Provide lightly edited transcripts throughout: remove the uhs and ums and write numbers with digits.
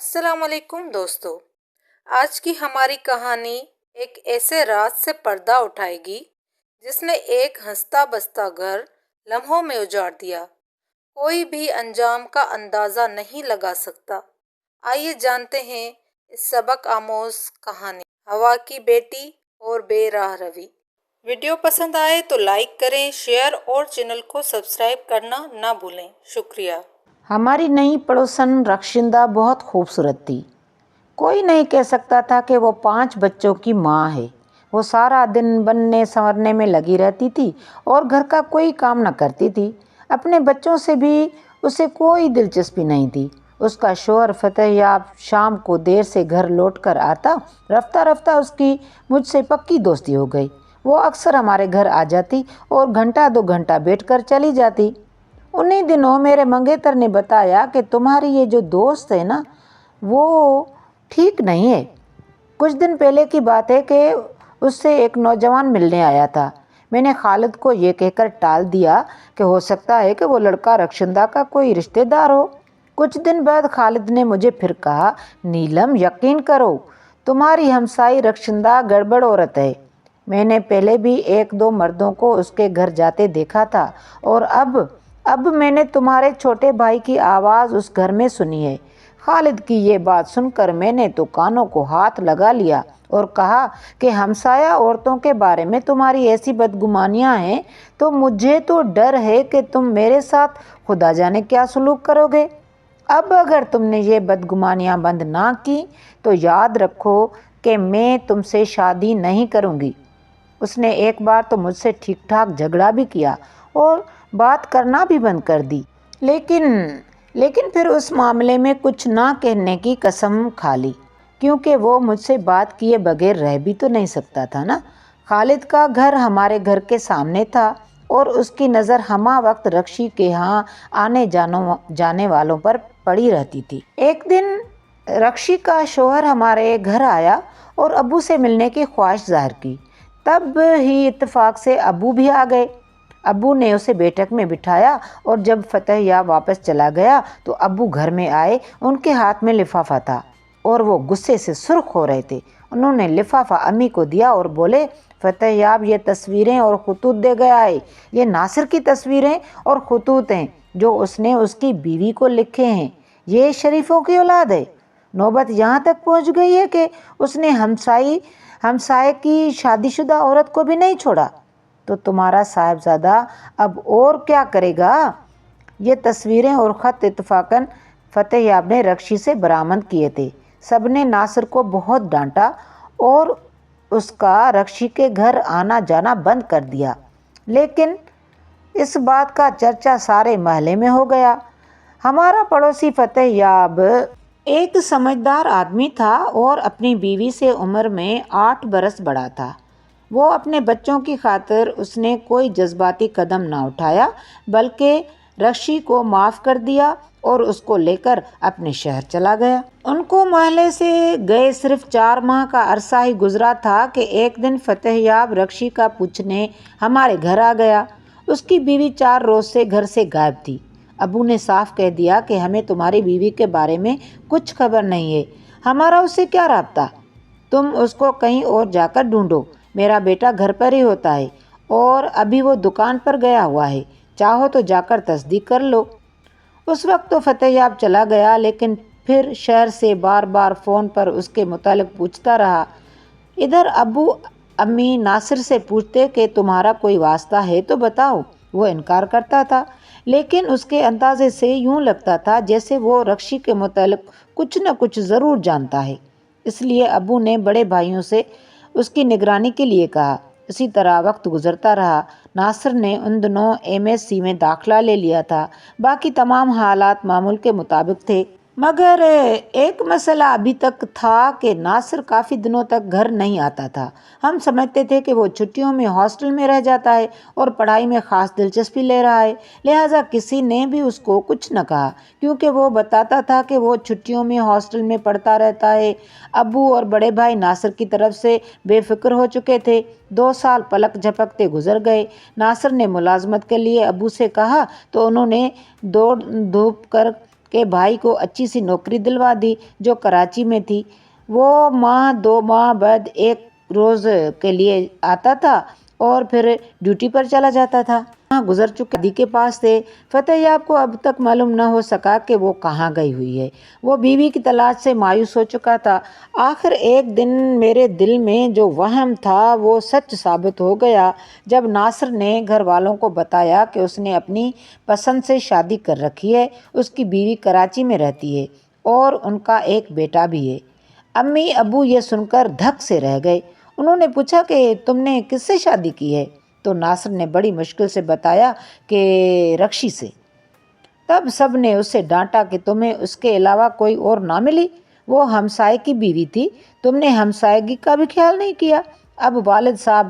السلام علیکم دوستو، آج کی ہماری کہانی ایک ایسے راز سے پردہ اٹھائے گی جس نے ایک ہنستا بستا گھر لمحوں میں اجاڑ دیا۔ کوئی بھی انجام کا اندازہ نہیں لگا سکتا۔ آئیے جانتے ہیں اس سبق آموز کہانی، ہوا کی بیٹی اور بے راہ روی۔ ویڈیو پسند آئے تو لائک کریں، شیئر اور چینل کو سبسکرائب کرنا نہ بھولیں۔ شکریہ۔ ہماری نئی پڑوسن رخشندہ بہت خوبصورت تھی۔ کوئی نہیں کہہ سکتا تھا کہ وہ 5 بچوں کی ماں ہے۔ وہ سارا دن بننے سنورنے میں لگی رہتی تھی اور گھر کا کوئی کام نہ کرتی تھی۔ اپنے بچوں سے بھی اسے کوئی دلچسپی نہیں تھی۔ اس کا شوہر فتح یاب شام کو دیر سے گھر لوٹ کر آتا۔ رفتہ رفتہ اس کی مجھ سے پکی دوستی ہو گئی۔ وہ اکثر ہمارے گھر آ جاتی اور گھنٹہ 2 گھنٹہ بیٹھ کر چلی جاتی۔ انہی دنوں میرے منگیتر نے بتایا کہ تمہاری یہ جو دوست ہے نا، وہ ٹھیک نہیں ہے۔ کچھ دن پہلے کی بات ہے کہ اس سے ایک نوجوان ملنے آیا تھا۔ میں نے خالد کو یہ کہہ کر ٹال دیا کہ ہو سکتا ہے کہ وہ لڑکا رخشندہ کا کوئی رشتہ دار ہو۔ کچھ دن بعد خالد نے مجھے پھر کہا، نیلم یقین کرو، تمہاری ہمسائی رخشندہ گڑبڑ عورت ہے۔ میں نے پہلے بھی 1-2 مردوں کو اس کے گھر جاتے دیکھا تھا اور اب میں نے تمہارے چھوٹے بھائی کی آواز اس گھر میں سنی ہے۔ خالد کی یہ بات سن کر میں نے تو کانوں کو ہاتھ لگا لیا اور کہا کہ ہمسایہ عورتوں کے بارے میں تمہاری ایسی بدگمانیاں ہیں تو مجھے تو ڈر ہے کہ تم میرے ساتھ خدا جانے کیا سلوک کرو گے۔ اب اگر تم نے یہ بدگمانیاں بند نہ کی تو یاد رکھو کہ میں تم سے شادی نہیں کروں گی۔ اس نے ایک بار تو مجھ سے ٹھیک ٹھاک جھگڑا بھی کیا اور بات کرنا بھی بند کر دی، لیکن پھر اس معاملے میں کچھ نہ کہنے کی قسم کھا لی، کیونکہ وہ مجھ سے بات کیے بغیر رہ بھی تو نہیں سکتا تھا نا۔ خالد کا گھر ہمارے گھر کے سامنے تھا اور اس کی نظر ہمہ وقت رکشی کے ہاں آنے جانے والوں پر پڑی رہتی تھی۔ ایک دن رکشی کا شوہر ہمارے گھر آیا اور ابو سے ملنے کی خواہش ظاہر کی۔ تب ہی اتفاق سے ابو بھی آ گئے۔ ابو نے اسے بیٹھک میں بٹھایا اور جب فتح یاب واپس چلا گیا تو ابو گھر میں آئے۔ ان کے ہاتھ میں لفافہ تھا اور وہ غصے سے سرخ ہو رہے تھے۔ انہوں نے لفافہ امی کو دیا اور بولے، فتح یاب یہ تصویریں اور خطوط دے گیا ہے۔ یہ ناصر کی تصویریں اور خطوط ہیں جو اس نے اس کی بیوی کو لکھے ہیں۔ یہ شریفوں کی اولاد ہے۔ نوبت یہاں تک پہنچ گئی ہے کہ اس نے ہمسائے کی شادی شدہ عورت کو بھی نہیں چھوڑا، تو تمہارا صاحبزادہ اب اور کیا کرے گا؟ یہ تصویریں اور خط اتفاقاً فتح یاب نے رکشی سے برآمد کیے تھے۔ سب نے ناصر کو بہت ڈانٹا اور اس کا رکشی کے گھر آنا جانا بند کر دیا، لیکن اس بات کا چرچا سارے محلے میں ہو گیا۔ ہمارا پڑوسی فتح یاب ایک سمجھدار آدمی تھا اور اپنی بیوی سے عمر میں 8 برس بڑا تھا۔ وہ اپنے بچوں کی خاطر اس نے کوئی جذباتی قدم نہ اٹھایا، بلکہ رکشی کو معاف کر دیا اور اس کو لے کر اپنے شہر چلا گیا۔ ان کو محلے سے گئے صرف 4 ماہ کا عرصہ ہی گزرا تھا کہ ایک دن فتح یاب رکشی کا پوچھنے ہمارے گھر آ گیا۔ اس کی بیوی 4 روز سے گھر سے غائب تھی۔ ابو نے صاف کہہ دیا کہ ہمیں تمہاری بیوی کے بارے میں کچھ خبر نہیں ہے۔ ہمارا اس سے کیا رابطہ؟ تم اس کو کہیں اور جا کر ڈھونڈو۔ میرا بیٹا گھر پر ہی ہوتا ہے اور ابھی وہ دکان پر گیا ہوا ہے، چاہو تو جا کر تصدیق کر لو۔ اس وقت تو فتح یاب چلا گیا، لیکن پھر شہر سے بار بار فون پر اس کے متعلق پوچھتا رہا۔ ادھر ابو امی ناصر سے پوچھتے کہ تمہارا کوئی واسطہ ہے تو بتاؤ، وہ انکار کرتا تھا، لیکن اس کے اندازے سے یوں لگتا تھا جیسے وہ رکشی کے متعلق کچھ نہ کچھ ضرور جانتا ہے۔ اس لیے ابو نے بڑے بھائیوں سے اس کی نگرانی کے لیے کہا۔ اسی طرح وقت گزرتا رہا۔ ناصر نے ان دنوں MSc میں داخلہ لے لیا تھا۔ باقی تمام حالات معمول کے مطابق تھے، مگر ایک مسئلہ ابھی تک تھا کہ ناصر کافی دنوں تک گھر نہیں آتا تھا۔ ہم سمجھتے تھے کہ وہ چھٹیوں میں ہاسٹل میں رہ جاتا ہے اور پڑھائی میں خاص دلچسپی لے رہا ہے، لہٰذا کسی نے بھی اس کو کچھ نہ کہا، کیونکہ وہ بتاتا تھا کہ وہ چھٹیوں میں ہاسٹل میں پڑھتا رہتا ہے۔ ابو اور بڑے بھائی ناصر کی طرف سے بے فکر ہو چکے تھے۔ 2 سال پلک جھپکتے گزر گئے۔ ناصر نے ملازمت کے لیے ابو سے کہا تو انہوں نے دوڑ دھوپ کر کہ بھائی کو اچھی سی نوکری دلوا دی جو کراچی میں تھی۔ وہ ماہ 2 ماہ بعد ایک روز کے لیے آتا تھا اور پھر ڈیوٹی پر چلا جاتا تھا۔ وہاں گزر چکے دادی کے پاس تھے۔ فتح یاب کو اب تک معلوم نہ ہو سکا کہ وہ کہاں گئی ہوئی ہے۔ وہ بیوی کی تلاش سے مایوس ہو چکا تھا۔ آخر ایک دن میرے دل میں جو وہم تھا وہ سچ ثابت ہو گیا جب ناصر نے گھر والوں کو بتایا کہ اس نے اپنی پسند سے شادی کر رکھی ہے، اس کی بیوی کراچی میں رہتی ہے اور ان کا ایک بیٹا بھی ہے۔ امی ابو یہ سن کر دھک سے رہ گئے۔ انہوں نے پوچھا کہ تم نے کس سے شادی کی ہے؟ تو ناصر نے بڑی مشکل سے بتایا کہ رکشی سے۔ تب سب نے اسے ڈانٹا کہ تمہیں اس کے علاوہ کوئی اور نہ ملی؟ وہ ہمسائے کی بیوی تھی، تم نے ہمسائیگی کا بھی خیال نہیں کیا۔ اب والد صاحب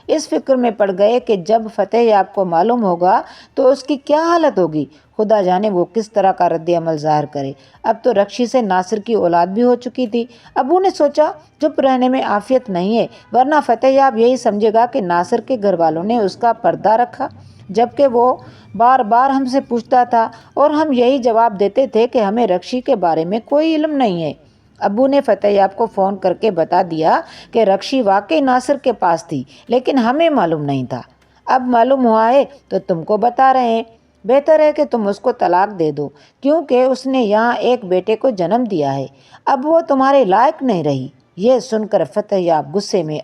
اس فکر میں پڑ گئے کہ جب فتح یاب کو معلوم ہوگا تو اس کی کیا حالت ہوگی۔ خدا جانے وہ کس طرح کا رد عمل ظاہر کرے۔ اب تو رکشی سے ناصر کی اولاد بھی ہو چکی تھی۔ ابو نے سوچا چپ رہنے میں عافیت نہیں ہے، ورنہ فتح یاب یہی سمجھے گا کہ ناصر کے گھر والوں نے اس کا پردہ رکھا، جبکہ وہ بار بار ہم سے پوچھتا تھا اور ہم یہی جواب دیتے تھے کہ ہمیں رکشی کے بارے میں کوئی علم نہیں ہے۔ ابو نے فتح یاب کو فون کر کے بتا دیا کہ رکشی واقعی ناصر کے پاس تھی، لیکن ہمیں معلوم نہیں تھا۔ اب معلوم ہوا ہے تو تم کو بتا رہے ہیں۔ بہتر ہے کہ تم اس کو طلاق دے دو، کیونکہ اس نے یہاں ایک بیٹے کو جنم دیا ہے۔ اب وہ تمہارے لائق نہیں رہی۔ یہ سن کر فتح یاب غصے میں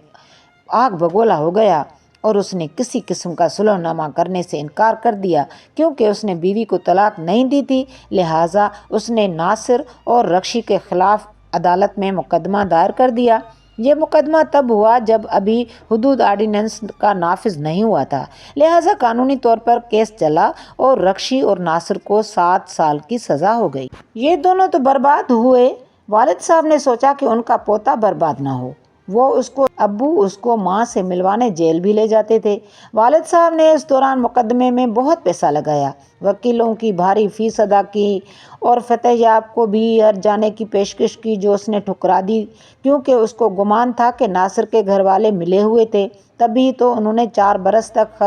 آگ بگولا ہو گیا اور اس نے کسی قسم کا صلح نامہ کرنے سے انکار کر دیا، کیونکہ اس نے بیوی کو طلاق نہیں دی تھی۔ لہٰذا اس نے ناصر اور رکشی کے خلاف عدالت میں مقدمہ دائر کر دیا۔ یہ مقدمہ تب ہوا جب ابھی حدود آرڈیننس کا نافذ نہیں ہوا تھا، لہٰذا قانونی طور پر کیس چلا اور رکشی اور ناصر کو 7 سال کی سزا ہو گئی۔ یہ دونوں تو برباد ہوئے۔ والد صاحب نے سوچا کہ ان کا پوتا برباد نہ ہو۔ وہ ابو اس کو ماں سے ملوانے جیل بھی لے جاتے تھے۔ والد صاحب نے اس دوران مقدمے میں بہت پیسہ لگایا، وکیلوں کی بھاری فیس ادا کی اور فتح یاب کو بھی ہر جانے کی پیشکش کی جو اس نے ٹھکرا دی، کیونکہ اس کو گمان تھا کہ ناصر کے گھر والے ملے ہوئے تھے۔ تبھی تو انہوں نے 4 برس تک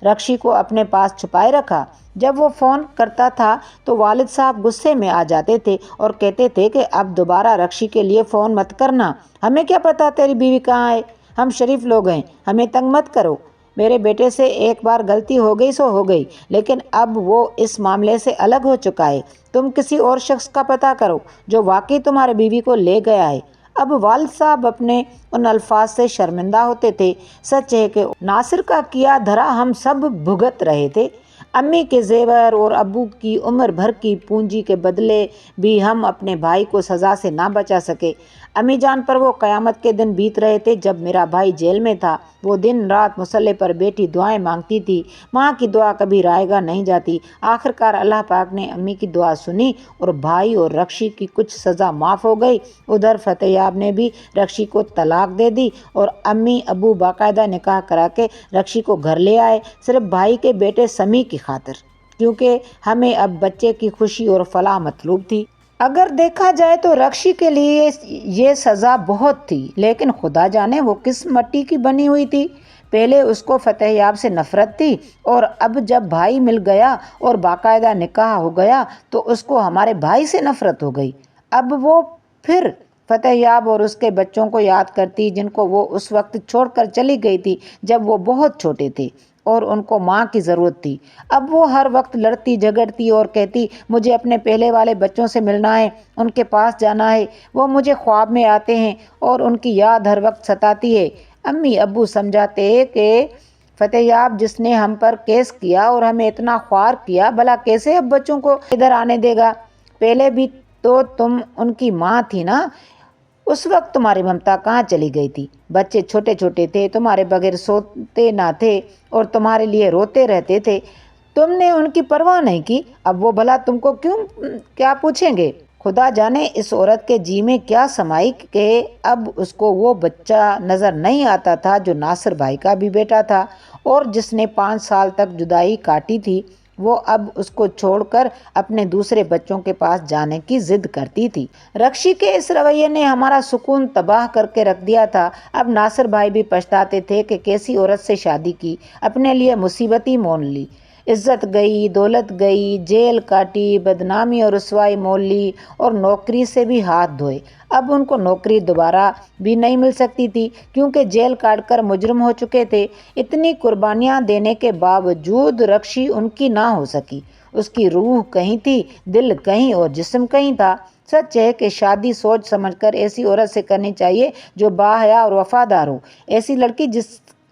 رکشی کو اپنے پاس چھپائے رکھا۔ جب وہ فون کرتا تھا تو والد صاحب غصے میں آ جاتے تھے اور کہتے تھے کہ اب دوبارہ رکشی کے لیے فون مت کرنا، ہمیں کیا پتہ تیری بیوی کہاں ہے، ہم شریف لوگ ہیں، ہمیں تنگ مت کرو۔ میرے بیٹے سے ایک بار غلطی ہو گئی سو ہو گئی، لیکن اب وہ اس معاملے سے الگ ہو چکا ہے۔ تم کسی اور شخص کا پتہ کرو جو واقعی تمہارے بیوی کو لے گیا ہے۔ اب والد صاحب اپنے ان الفاظ سے شرمندہ ہوتے تھے۔ سچ ہے کہ ناصر کا کیا دھرا ہم سب بھگت رہے تھے۔ امی کے زیور اور ابو کی عمر بھر کی پونجی کے بدلے بھی ہم اپنے بھائی کو سزا سے نہ بچا سکے۔ امی جان پر وہ قیامت کے دن بیت رہے تھے جب میرا بھائی جیل میں تھا۔ وہ دن رات مصلے پر بیٹھی دعائیں مانگتی تھی۔ ماں کی دعا کبھی رائے گاہ نہیں جاتی۔ آخرکار اللہ پاک نے امی کی دعا سنی اور بھائی اور رکشی کی کچھ سزا معاف ہو گئی۔ ادھر فتح یاب نے بھی رکشی کو طلاق دے دی اور امی ابو باقاعدہ نکاح کرا کے رکشی کو گھر لے آئے، صرف بھائی کے بیٹے سمیع کی خاطر، کیونکہ ہمیں اب بچے کی خوشی اور فلاح مطلوب تھی۔ اگر دیکھا جائے تو رکشی کے لیے یہ سزا بہت تھی، لیکن خدا جانے وہ کس مٹی کی بنی ہوئی تھی۔ پہلے اس کو فتح یاب سے نفرت تھی اور اب جب بھائی مل گیا اور باقاعدہ نکاح ہو گیا تو اس کو ہمارے بھائی سے نفرت ہو گئی۔ اب وہ پھر فتح یاب اور اس کے بچوں کو یاد کرتی جن کو وہ اس وقت چھوڑ کر چلی گئی تھی جب وہ بہت چھوٹے تھے اور ان کو ماں کی ضرورت تھی۔ اب وہ ہر وقت لڑتی جھگڑتی اور کہتی مجھے اپنے پہلے والے بچوں سے ملنا ہے، ان کے پاس جانا ہے، وہ مجھے خواب میں آتے ہیں اور ان کی یاد ہر وقت ستاتی ہے۔ امی ابو سمجھاتے کہ فتح یاب جس نے ہم پر کیس کیا اور ہمیں اتنا خوار کیا، بھلا کیسے اب بچوں کو ادھر آنے دے گا؟ پہلے بھی تو تم ان کی ماں تھی نا، اس وقت تمہاری ممتا کہاں چلی گئی تھی؟ بچے چھوٹے چھوٹے تھے، تمہارے بغیر سوتے نہ تھے اور تمہارے لیے روتے رہتے تھے، تم نے ان کی پرواہ نہیں کی۔ اب وہ بھلا تم کو کیا پوچھیں گے؟ خدا جانے اس عورت کے جی میں کیا سمائی کہ اب اس کو وہ بچہ نظر نہیں آتا تھا جو ناصر بھائی کا بھی بیٹا تھا اور جس نے 5 سال تک جدائی کاٹی تھی۔ وہ اب اس کو چھوڑ کر اپنے دوسرے بچوں کے پاس جانے کی ضد کرتی تھی۔ رکشی کے اس رویے نے ہمارا سکون تباہ کر کے رکھ دیا تھا۔ اب ناصر بھائی بھی پچھتاتے تھے کہ کیسی عورت سے شادی کی، اپنے لیے مصیبت ہی مول لی۔ عزت گئی، دولت گئی، جیل کاٹی، بدنامی اور رسوائی مول لی اور نوکری سے بھی ہاتھ دھوئے۔ اب ان کو نوکری دوبارہ بھی نہیں مل سکتی تھی کیونکہ جیل کاٹ کر مجرم ہو چکے تھے۔ اتنی قربانیاں دینے کے باوجود رکشی ان کی نہ ہو سکی۔ اس کی روح کہیں تھی، دل کہیں اور جسم کہیں تھا۔ سچ ہے کہ شادی سوچ سمجھ کر ایسی عورت سے کرنی چاہیے جو باحیا اور وفادار ہو، ایسی لڑکی جس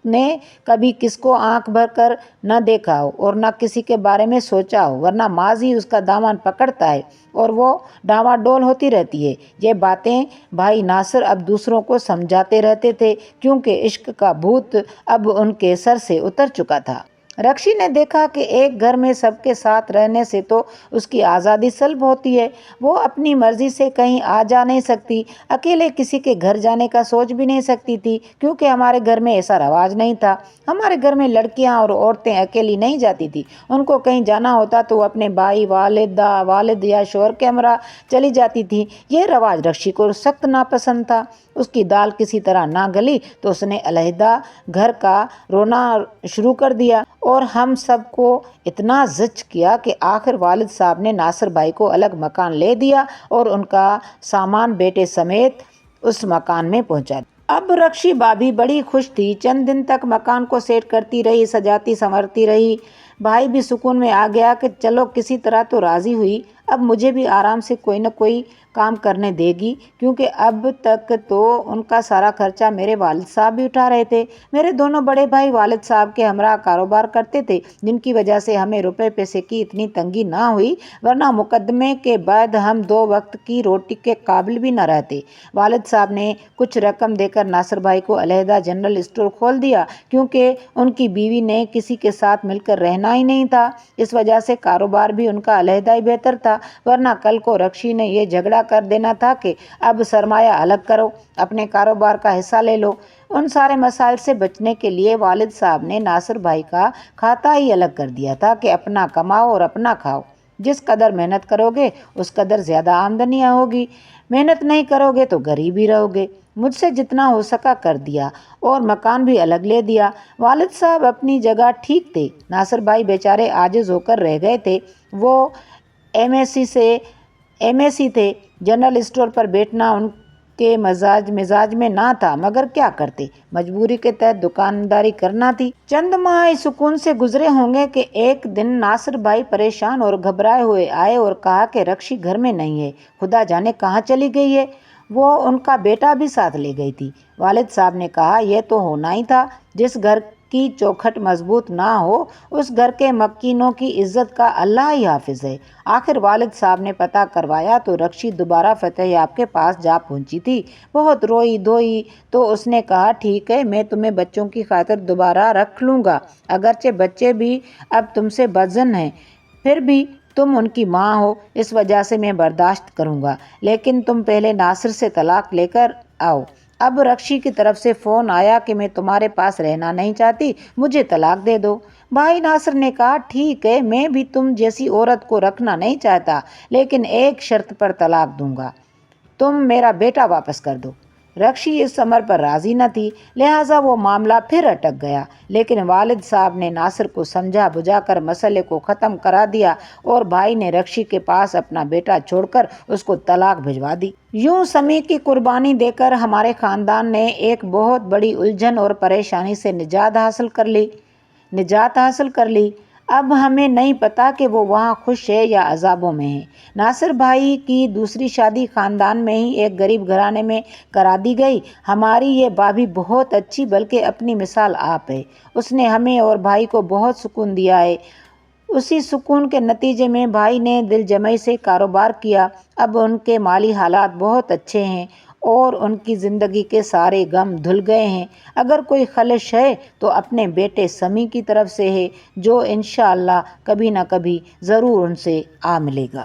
نے کبھی کس کو آنکھ بھر کر نہ دیکھا ہو اور نہ کسی کے بارے میں سوچا ہو، ورنہ ماضی اس کا دامن پکڑتا ہے اور وہ ڈاواڈول ہوتی رہتی ہے۔ یہ باتیں بھائی ناصر اب دوسروں کو سمجھاتے رہتے تھے کیونکہ عشق کا بھوت اب ان کے سر سے اتر چکا تھا۔ رکشی نے دیکھا کہ ایک گھر میں سب کے ساتھ رہنے سے تو اس کی آزادی سلب ہوتی ہے۔ وہ اپنی مرضی سے کہیں آ جا نہیں سکتی، اکیلے کسی کے گھر جانے کا سوچ بھی نہیں سکتی تھی کیونکہ ہمارے گھر میں ایسا رواج نہیں تھا۔ ہمارے گھر میں لڑکیاں اور عورتیں اکیلی نہیں جاتی تھی، ان کو کہیں جانا ہوتا تو وہ اپنے بھائی، والد یا شوہر کے ہمراہ چلی جاتی تھی۔ یہ رواج رکشی کو سخت ناپسند تھا۔ اس کی دال کسی طرح نہ گلی تو اس نے علیحدہ گھر کا رونا شروع کر دیا اور ہم سب کو اتنا زج کیا کہ آخر والد صاحب نے ناصر بھائی کو الگ مکان لے دیا اور ان کا سامان بیٹے سمیت اس مکان میں پہنچا دیا۔ اب رکشی بھابھی بڑی خوش تھی۔ چند دن تک مکان کو سیٹ کرتی رہی، سجاتی سنورتی رہی۔ بھائی بھی سکون میں آ گیا کہ چلو کسی طرح تو راضی ہوئی، اب مجھے بھی آرام سے کوئی نہ کوئی کام کرنے دے گی کیونکہ اب تک تو ان کا سارا خرچہ میرے والد صاحب بھی اٹھا رہے تھے۔ میرے دونوں بڑے بھائی والد صاحب کے ہمراہ کاروبار کرتے تھے جن کی وجہ سے ہمیں روپے پیسے کی اتنی تنگی نہ ہوئی، ورنہ مقدمے کے بعد ہم 2 وقت کی روٹی کے قابل بھی نہ رہتے۔ والد صاحب نے کچھ رقم دے کر ناصر بھائی کو علیحدہ جنرل اسٹور کھول دیا کیونکہ ان کی بیوی نے کسی کے ساتھ مل کر رہنا ہی نہیں تھا۔ اس وجہ سے کاروبار بھی ان کا علیحدہ ہی بہتر تھا، ورنہ کل کو رکشی نے یہ جھگڑا کر دینا تھا کہ اب سرمایہ الگ کرو، اپنے کاروبار کا حصہ لے لو۔ ان سارے مسائل سے بچنے کے لیے والد صاحب نے ناصر بھائی کا کھاتا ہی الگ کر دیا تھا کہ اپنا کماؤ اور اپنا کھاؤ۔ جس قدر محنت کرو گے اس قدر زیادہ آمدنیاں ہوگی، محنت نہیں کرو گے تو غریب ہی رہو گے۔ مجھ سے جتنا ہو سکا کر دیا اور مکان بھی الگ لے دیا۔ والد صاحب اپنی جگہ ٹھیک تھے، ناصر بھائی بیچارے عاجز ہو کر رہ گئے تھے۔ وہ ایم ایس سی تھے، جنرل اسٹور پر بیٹھنا ان کے مزاج میں نہ تھا، مگر کیا کرتے، مجبوری کے تحت دکانداری کرنا تھی۔ چند ماہ اس سکون سے گزرے ہوں گے کہ ایک دن ناصر بھائی پریشان اور گھبرائے ہوئے آئے اور کہا کہ رکشی گھر میں نہیں ہے، خدا جانے کہاں چلی گئی ہے، وہ ان کا بیٹا بھی ساتھ لے گئی تھی۔ والد صاحب نے کہا یہ تو ہونا ہی تھا، جس گھر کی چوکھٹ مضبوط نہ ہو اس گھر کے مکینوں کی عزت کا اللہ ہی حافظ ہے۔ آخر والد صاحب نے پتہ کروایا تو رکشی دوبارہ فتح یاب کے پاس جا پہنچی تھی۔ بہت روئی دھوئی تو اس نے کہا ٹھیک ہے، میں تمہیں بچوں کی خاطر دوبارہ رکھ لوں گا، اگرچہ بچے بھی اب تم سے بدظن ہیں، پھر بھی تم ان کی ماں ہو، اس وجہ سے میں برداشت کروں گا، لیکن تم پہلے ناصر سے طلاق لے کر آؤ۔ اب رکشی کی طرف سے فون آیا کہ میں تمہارے پاس رہنا نہیں چاہتی، مجھے طلاق دے دو۔ بھائی ناصر نے کہا ٹھیک ہے، میں بھی تم جیسی عورت کو رکھنا نہیں چاہتا، لیکن ایک شرط پر طلاق دوں گا، تم میرا بیٹا واپس کر دو۔ رکشی اس امر پر راضی نہ تھی، لہٰذا وہ معاملہ پھر اٹک گیا، لیکن والد صاحب نے ناصر کو سمجھا بجھا کر مسئلے کو ختم کرا دیا اور بھائی نے رکشی کے پاس اپنا بیٹا چھوڑ کر اس کو طلاق بھجوا دی۔ یوں سمیع کی قربانی دے کر ہمارے خاندان نے ایک بہت بڑی الجھن اور پریشانی سے نجات حاصل کر لی۔ اب ہمیں نہیں پتا کہ وہ وہاں خوش ہے یا عذابوں میں ہے۔ ناصر بھائی کی دوسری شادی خاندان میں ہی ایک غریب گھرانے میں کرا دی گئی۔ ہماری یہ بھابھی بہت اچھی بلکہ اپنی مثال آپ ہے، اس نے ہمیں اور بھائی کو بہت سکون دیا ہے۔ اسی سکون کے نتیجے میں بھائی نے دل جمعی سے کاروبار کیا، اب ان کے مالی حالات بہت اچھے ہیں اور ان کی زندگی کے سارے غم دھل گئے ہیں۔ اگر کوئی خلش ہے تو اپنے بیٹے سمیع کی طرف سے ہے، جو انشاءاللہ کبھی نہ کبھی ضرور ان سے آ ملے گا۔